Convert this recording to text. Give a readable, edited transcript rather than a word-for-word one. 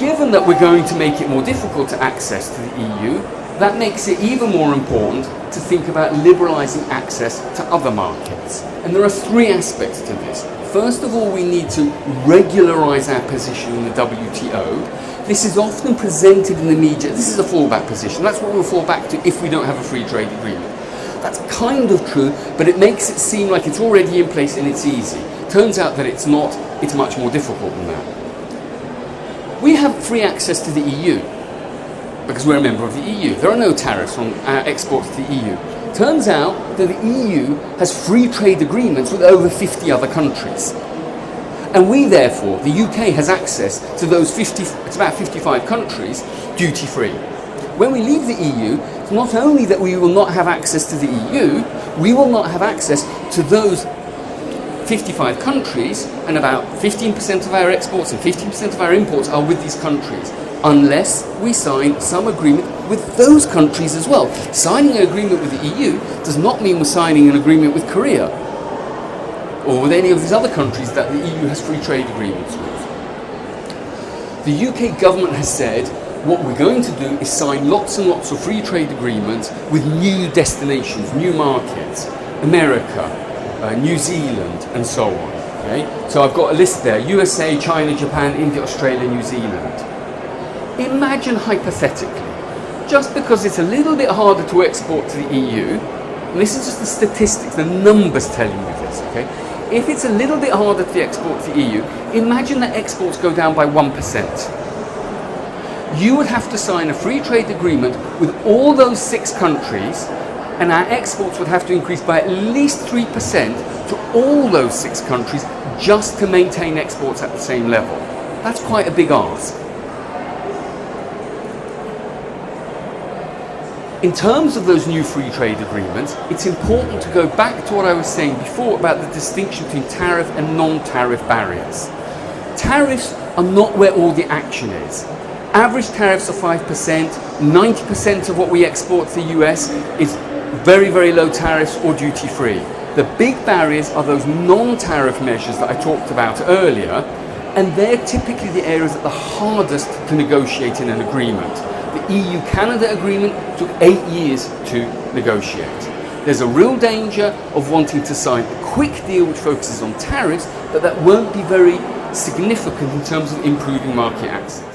given that we're going to make it more difficult to access to the EU, that makes it even more important to think about liberalising access to other markets. And there are three aspects to this. First of all, we need to regularise our position in the WTO. This is often presented in the media, this is a fallback position. That's what we'll fall back to if we don't have a free trade agreement. That's kind of true, but it makes it seem like it's already in place and it's easy. Turns out that it's not, it's much more difficult than that. We have free access to the EU because we're a member of the EU. There are no tariffs on our exports to the EU. Turns out that the EU has free trade agreements with over 50 other countries. And we, therefore, the UK has access to those 50, it's about 55 countries, duty-free. When we leave the EU, it's not only that we will not have access to the EU, we will not have access to those 55 countries, and about 15% of our exports and 15% of our imports are with these countries, unless we sign some agreement with those countries as well. Signing an agreement with the EU does not mean we're signing an agreement with Korea or with any of these other countries that the EU has free trade agreements with. The UK government has said what we're going to do is sign lots and lots of free trade agreements with new destinations, new markets, America, New Zealand, and so on. Okay? So I've got a list there: USA, China, Japan, India, Australia, New Zealand. Imagine hypothetically, just because it's a little bit harder to export to the EU, and this is just the statistics, the numbers telling you this, okay? If it's a little bit harder to export to the EU, imagine that exports go down by 1%. You would have to sign a free trade agreement with all those 6 countries, and our exports would have to increase by at least 3% to all those 6 countries just to maintain exports at the same level. That's quite a big ask. In terms of those new free trade agreements, it's important to go back to what I was saying before about the distinction between tariff and non-tariff barriers. Tariffs are not where all the action is. Average tariffs are 5%, 90% of what we export to the US is very, very low tariffs or duty-free. The big barriers are those non-tariff measures that I talked about earlier, and they're typically the areas that are the hardest to negotiate in an agreement. The EU-Canada agreement took 8 years to negotiate. There's a real danger of wanting to sign a quick deal which focuses on tariffs, but that won't be very significant in terms of improving market access.